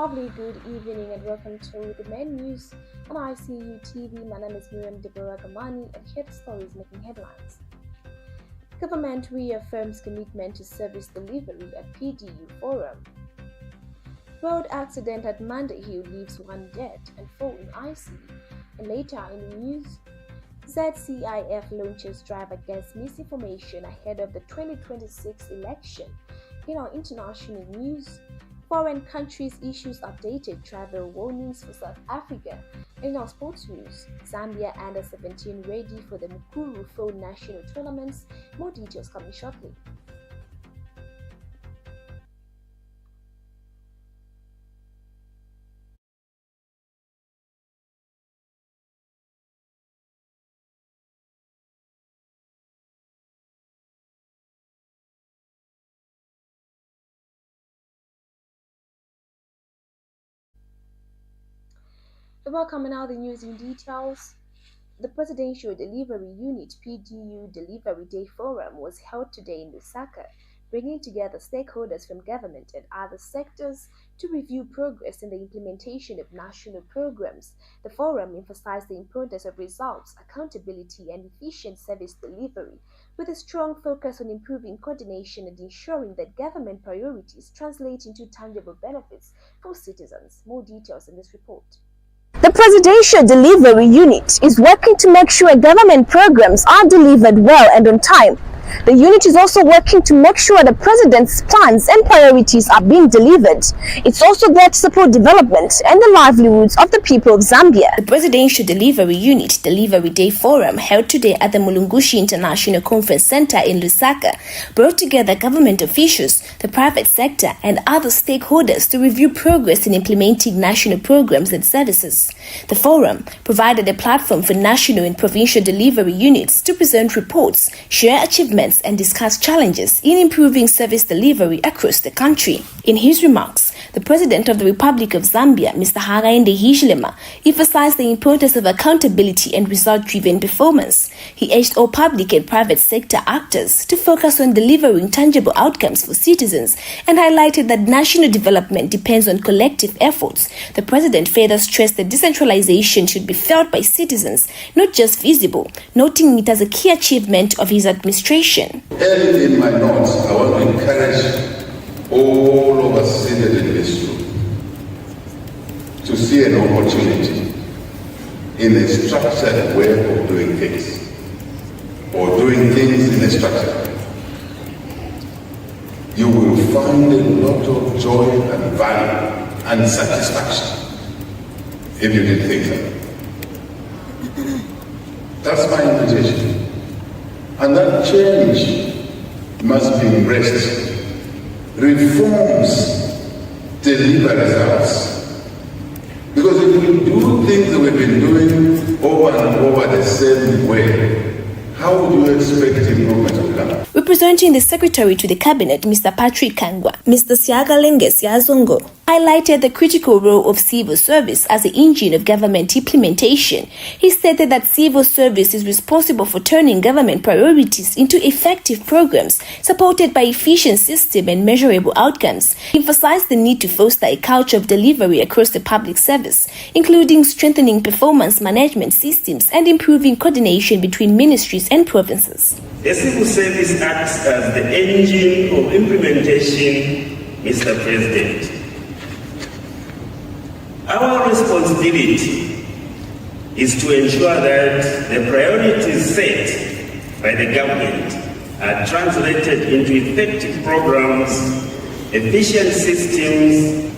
lovely good evening and welcome to the main news on ICU TV. My name is Deborah Gamani and here are the stories making headlines. Government reaffirms commitment to service delivery at PDU Forum. Road accident at Manda leaves 1 dead and 4 in ICU. And later in the news, Zcif launches drive against misinformation ahead of the 2026 election. In our international news, foreign countries issues updated travel warnings for South Africa. In our sports news, Zambia under 17 ready for the MUKURU Fall national tournaments. More details coming shortly. Welcome now the news in details. The Presidential Delivery Unit PDU Delivery Day Forum was held today in Lusaka, bringing together stakeholders from government and other sectors to review progress in the implementation of national programs. The forum emphasized the importance of results, accountability, and efficient service delivery, with a strong focus on improving coordination and ensuring that government priorities translate into tangible benefits for citizens. More details in this report. The Presidential Delivery Unit is working to make sure government programs are delivered well and on time. The unit is also working to make sure the President's plans and priorities are being delivered. It's also there to support development and the livelihoods of the people of Zambia. The Presidential Delivery Unit Delivery Day Forum, held today at the Mulungushi International Conference Center in Lusaka, brought together government officials, the private sector, and other stakeholders to review progress in implementing national programs and services. The forum provided a platform for national and provincial delivery units to present reports, share achievements, and discuss challenges in improving service delivery across the country. In his remarks, the President of the Republic of Zambia, Mr. Hakainde Hichilema, emphasized the importance of accountability and result-driven performance. He urged all public and private sector actors to focus on delivering tangible outcomes for citizens and highlighted that national development depends on collective efforts. The President further stressed that decentralization should be felt by citizens, not just visible, noting it as a key achievement of his administration. Early in my notes, I want to encourage all of us seated in this room to see an opportunity in a structured way of doing things, or doing things in a structured way. You will find a lot of joy and value and satisfaction if you did things like that. That's my invitation. And that change must be embraced. Reforms deliver results. Because if we do things that we've been doing over and over the same way, how would you expect improvement to come? Representing the Secretary to the Cabinet, Mr. Patrick Kangwa, Mr. Siagalenge Siazongo, highlighted the critical role of civil service as the engine of government implementation. He stated that civil service is responsible for turning government priorities into effective programs supported by efficient system and measurable outcomes. He emphasized the need to foster a culture of delivery across the public service, including strengthening performance management systems and improving coordination between ministries and provinces. The civil service acts as the engine of implementation, Mr. President. Our responsibility is to ensure that the priorities set by the government are translated into effective programs, efficient systems,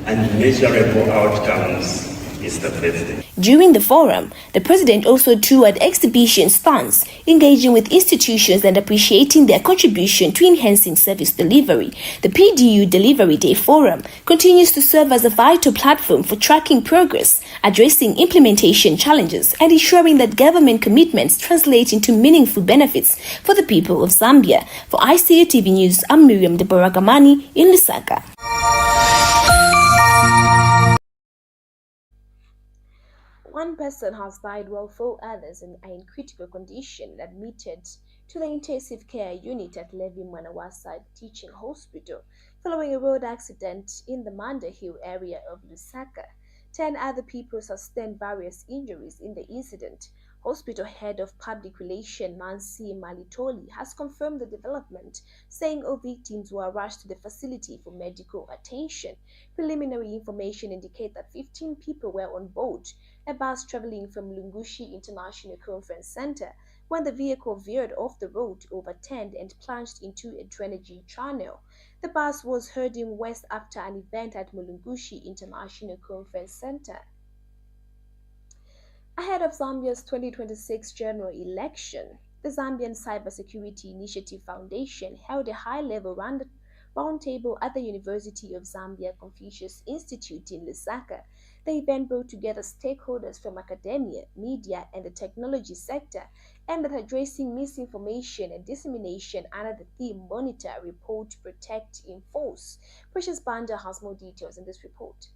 and measurable outcomes, Mr. President. During the forum, the President also toured exhibition stands, engaging with institutions and appreciating their contribution to enhancing service delivery. The PDU Delivery Day Forum continues to serve as a vital platform for tracking progress, addressing implementation challenges, and ensuring that government commitments translate into meaningful benefits for the people of Zambia. For ICU TV News, I'm Deborah Gamani in Lusaka. One person has died while 4 others are in critical condition admitted to the intensive care unit at Levi Mwanawasa Teaching Hospital following a road accident in the Manda Hill area of Lusaka. 10 other people sustained various injuries in the incident. Hospital head of public relations Nancy Malitoli has confirmed the development, saying all victims were rushed to the facility for medical attention. Preliminary information indicates that 15 people were on board a bus traveling from Lungushi International Conference Center when the vehicle veered off the road, overturned, and plunged into a drainage channel. The bus was heading west after an event at Mulungushi International Conference Center. Ahead of Zambia's 2026 general election, the Zambian Cybersecurity Initiative Foundation held a high-level roundtable at the University of Zambia Confucius Institute in Lusaka. The event brought together stakeholders from academia, media, and the technology sector, aimed at addressing misinformation and dissemination under the theme Monitor, Report, Protect, Enforce. Precious Banda has more details in this report.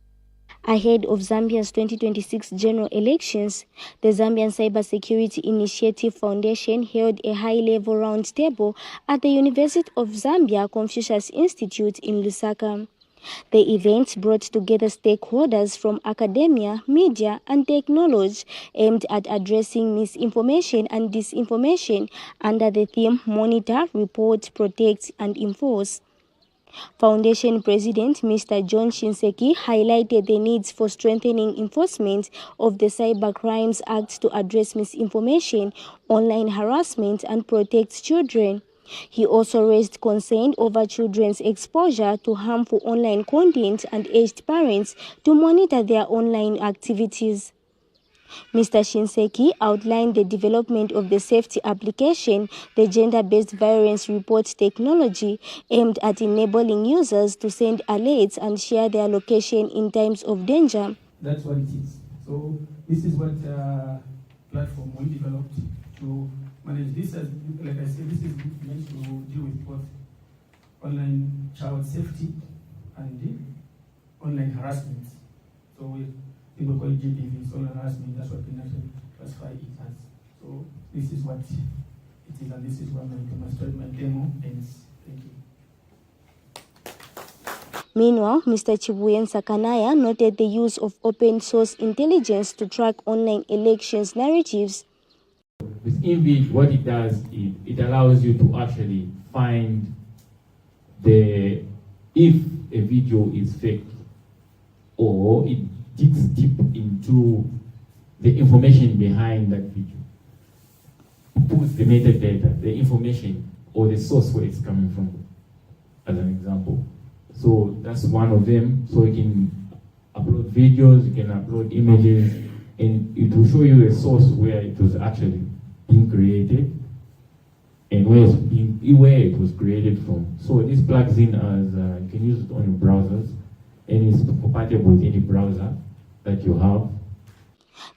Ahead of Zambia's 2026 general elections, the Zambian Cybersecurity Initiative Foundation held a high-level roundtable at the University of Zambia Confucius Institute in Lusaka. The event brought together stakeholders from academia, media, and technology aimed at addressing misinformation and disinformation under the theme Monitor, Report, Protect, and Enforce. Foundation President Mr. John Shinseki highlighted the needs for strengthening enforcement of the Cybercrimes Act to address misinformation, online harassment, and protect children. He also raised concern over children's exposure to harmful online content and urged parents to monitor their online activities. Mr. Shinseki outlined the development of the safety application, the gender-based violence report technology aimed at enabling users to send alerts and share their location in times of danger. That's what it is. So this is what platform we developed to manage this. As, like I said, this is meant to deal with both online child safety and online harassment. So people call it GBV, online harassment. That's what we actually classify it as. So this is what it is, and this is what my demo ends. Thank you. Meanwhile, Mr. Chibuyen Sakanaya noted the use of open source intelligence to track online elections narratives. With InVid, what it does is it allows you to actually find if a video is fake, or it digs deep into the information behind that video. Puts the metadata, the information, or the source where it's coming from, as an example. So that's one of them. So you can upload videos, you can upload images, and it will show you a source where it was actually being created and where it was created from. So this plugs in as you can use it on your browsers, and it's compatible with any browser that you have.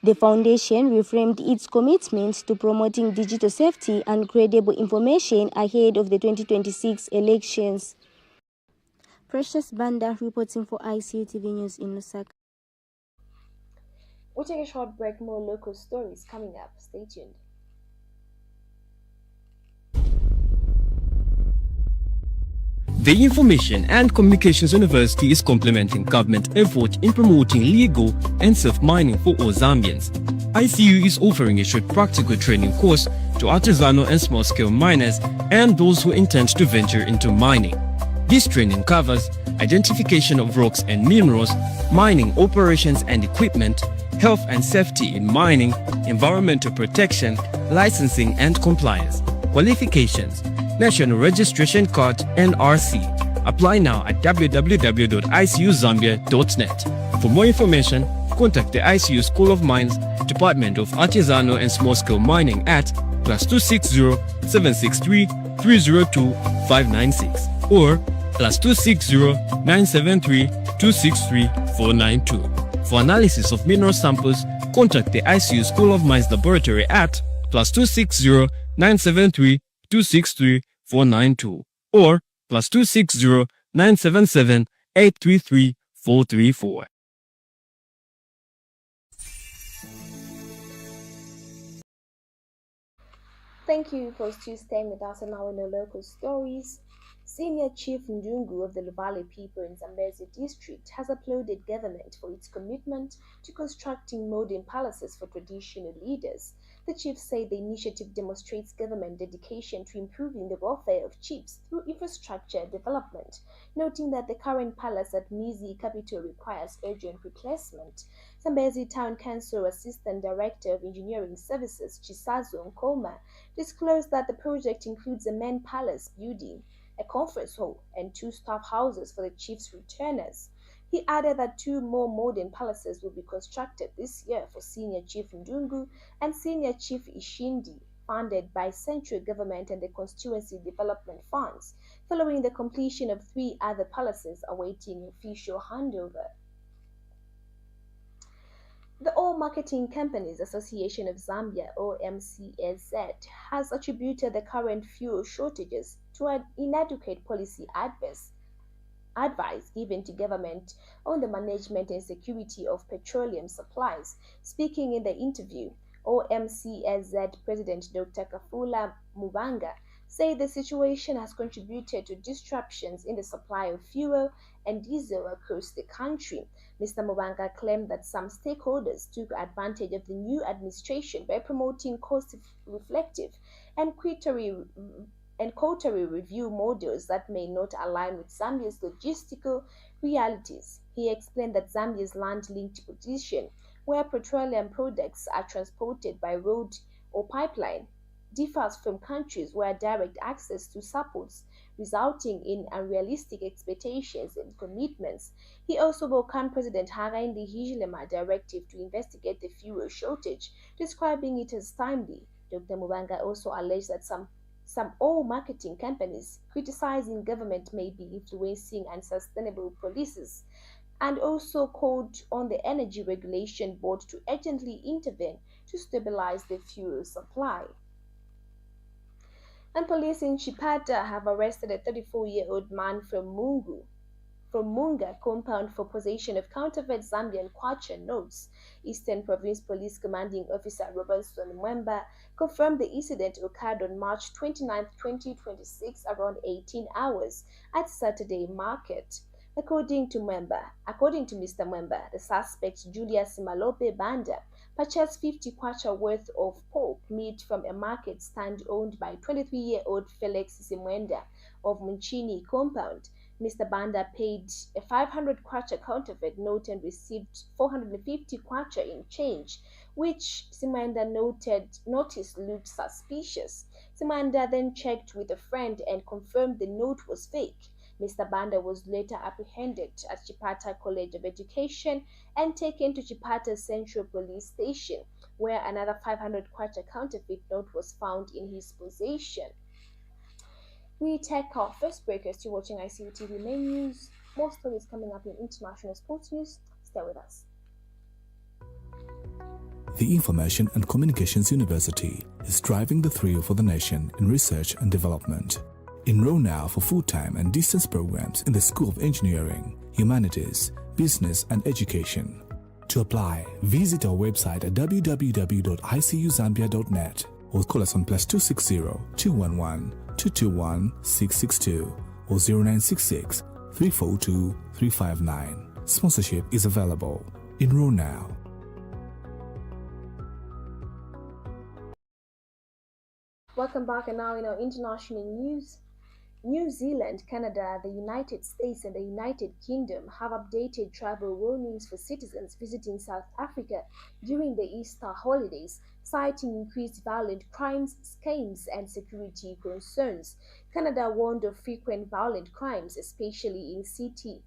The foundation reframed its commitment to promoting digital safety and credible information ahead of the 2026 elections. Precious Banda reporting for ICU TV News in Lusaka. We'll take a short break, more local stories coming up. Stay tuned. The Information and Communications University is complementing government effort in promoting legal and safe mining for all Zambians. ICU is offering a short practical training course to artisanal and small-scale miners and those who intend to venture into mining. This training covers identification of rocks and minerals, mining operations and equipment, health and safety in mining, environmental protection, licensing and compliance, qualifications, National Registration Card NRC. Apply now at www.icuzambia.net. For more information, contact the ICU School of Mines, Department of Artisanal and Small-Scale Mining at +260 763 302 596 or +260 973 263 492. For analysis of mineral samples, contact the ICU School of Mines Laboratory at +260 973 263 492 or +260 977 833 434. Thank you for still staying with us and now in the local stories. Senior Chief Ndungu of the Luvale people in Zambezi district has applauded government for its commitment to constructing modern palaces for traditional leaders. The chief said the initiative demonstrates government dedication to improving the welfare of chiefs through infrastructure development, noting that the current palace at Mizi capital requires urgent replacement. Zambezi Town Council Assistant Director of Engineering Services Chisazo Nkoma disclosed that the project includes a main palace building, a conference hall, and 2 staff houses for the chief's returners. He added that 2 more modern palaces will be constructed this year for Senior Chief Ndungu and Senior Chief Ishindi, funded by central government and the constituency development funds, following the completion of 3 other palaces awaiting official handover. The Oil Marketing Companies Association of Zambia, or MCAZ, has attributed the current fuel shortages to an inadequate policy advice given to government on the management and security of petroleum supplies. Speaking in the interview, OMCAZ President Dr. Kafula Mubanga said the situation has contributed to disruptions in the supply of fuel and diesel across the country. Mr. Mubanga claimed that some stakeholders took advantage of the new administration by promoting cost-reflective and quarterly review models that may not align with Zambia's logistical realities. He explained that Zambia's land-linked position, where petroleum products are transported by road or pipeline, differs from countries where direct access to supports, resulting in unrealistic expectations and commitments. He also welcomed President Hakainde Hichilema's directive to investigate the fuel shortage, describing it as timely. Dr. Mubanga also alleged that some oil marketing companies criticizing government may be influencing unsustainable policies, and also called on the Energy Regulation Board to urgently intervene to stabilize the fuel supply. And police in Chipata have arrested a 34-year-old man from Munga compound for possession of counterfeit Zambian kwacha notes. Eastern Province Police Commanding Officer Robertson Mwemba confirmed the incident occurred on March 29, 2026 around 18 hours at Saturday Market. According to Mr. Mwemba, the suspect Julius Malope Banda purchased 50 kwacha worth of pork meat from a market stand owned by 23-year-old Felix Simwenda of Munchini compound. Mr. Banda paid a 500 kwacha counterfeit note and received 450 kwacha in change, which Simwenda noticed looked suspicious. Simwenda then checked with a friend and confirmed the note was fake. Mr. Banda was later apprehended at Chipata College of Education and taken to Chipata Central Police Station, where another 500 kwacha counterfeit note was found in his possession. We take our first break. You're still watching ICU TV Main News. More stories coming up in international sports news. Stay with us. The Information and Communications University is driving the thrill for the nation in research and development. Enroll now for full-time and distance programs in the School of Engineering, Humanities, Business and Education. To apply, visit our website at www.icuzambia.net or call us on +260 211 221 662 or 0966 342 359. Sponsorship is available. Enroll now. Welcome back, and now in our international news. New Zealand, Canada, the United States and the United Kingdom have updated travel warnings for citizens visiting South Africa during the Easter holidays, citing increased violent crimes, scams and security concerns. Canada warned of frequent violent crimes, especially in city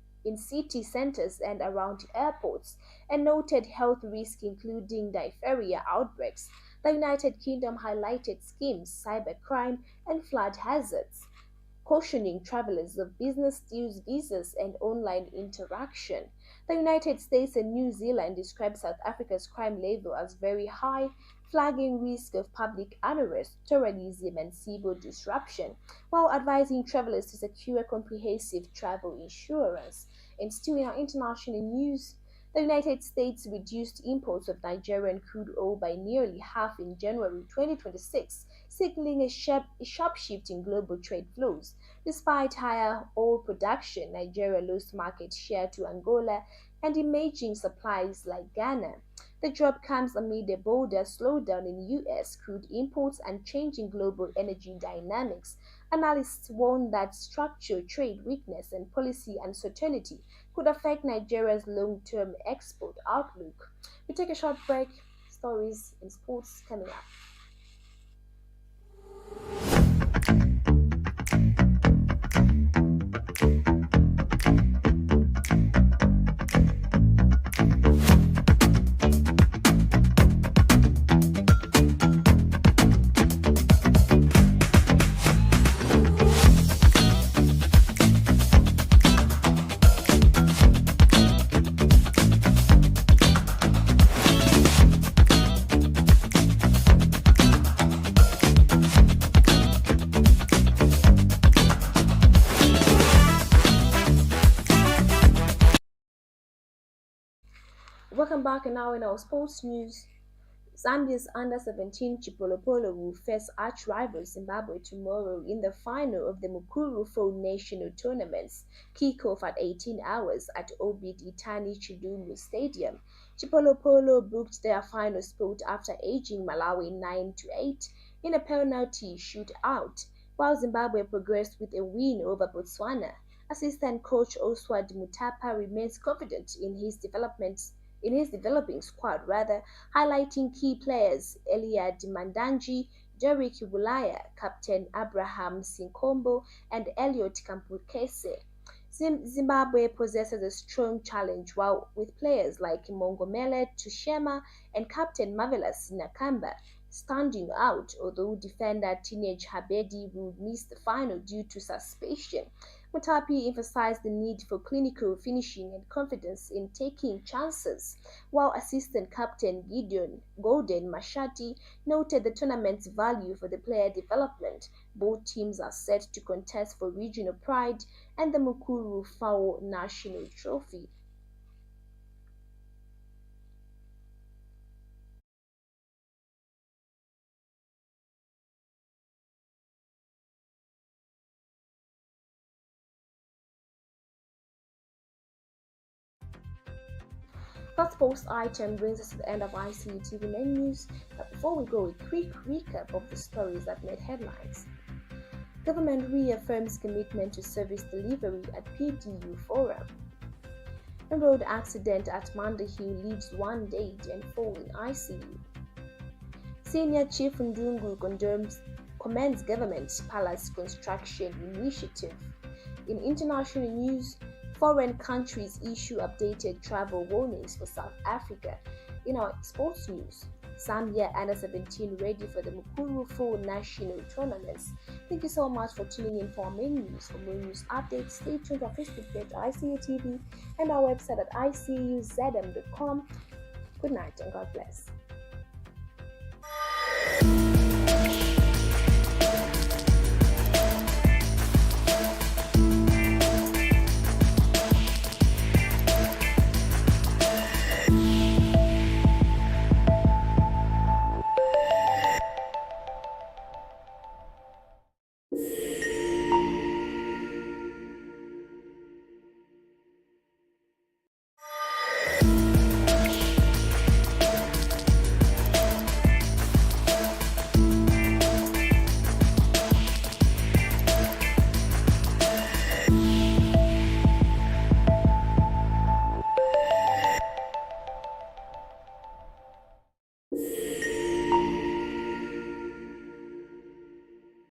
centers and around airports, and noted health risks including diphtheria outbreaks. The United Kingdom highlighted schemes, cybercrime and flood hazards, cautioning travelers of business deals, visas, and online interaction. The United States and New Zealand described South Africa's crime level as very high, flagging risk of public unrest, terrorism, and civil disruption, while advising travelers to secure comprehensive travel insurance. And still in our international news, The United States reduced imports of Nigerian crude oil by nearly half in January 2026, signaling a sharp shift in global trade flows. Despite higher oil production, Nigeria lost market share to Angola and emerging supplies like Ghana. The drop comes amid a bolder slowdown in U.S. crude imports and changing global energy dynamics. Analysts warn that structural trade weakness and policy uncertainty could affect Nigeria's long-term export outlook. We take a short break. Stories in sports coming up. Welcome back, and now in our sports news. Zambia's under-17 Chipolopolo will face arch-rival Zimbabwe tomorrow in the final of the MUKURU 4 national tournaments. Kick-off at 18 hours at Obid Itani Chidumu Stadium. Chipolopolo booked their final spot after edging Malawi 9-8 in a penalty shootout, while Zimbabwe progressed with a win over Botswana. Assistant coach Oswald Mutapa remains confident in his developing squad, highlighting key players Eliad Mandanji, Derek Bulaya, Captain Abraham Sinkombo, and Elliot Kampukese. Zimbabwe possesses a strong challenge, while with players like Mongomele Tushema and Captain Marvelous Nakamba standing out, although defender Teenage Habedi will miss the final due to suspension. Mutapi emphasized the need for clinical finishing and confidence in taking chances, while assistant captain Golden Mashati noted the tournament's value for the player development. Both teams are set to contest for regional pride and the MUKURU 4 national trophy. That sports item brings us to the end of ICU TV Main news. But before we go, a quick recap of the stories that made headlines. Government reaffirms commitment to service delivery at PDU Forum. A road accident at Manda Hill leaves 1 dead and 4 in ICU. Senior Chief Ndungu commends government's palace construction initiative. In international news, foreign countries issue updated travel warnings for South Africa. In our sports news, Zambia under-17 ready for the MUKURU 4 national tournaments. Thank you so much for tuning in for our main news. For more news updates, stay tuned to our Facebook page ICU TV and our website at icuzm.com. Good night and God bless.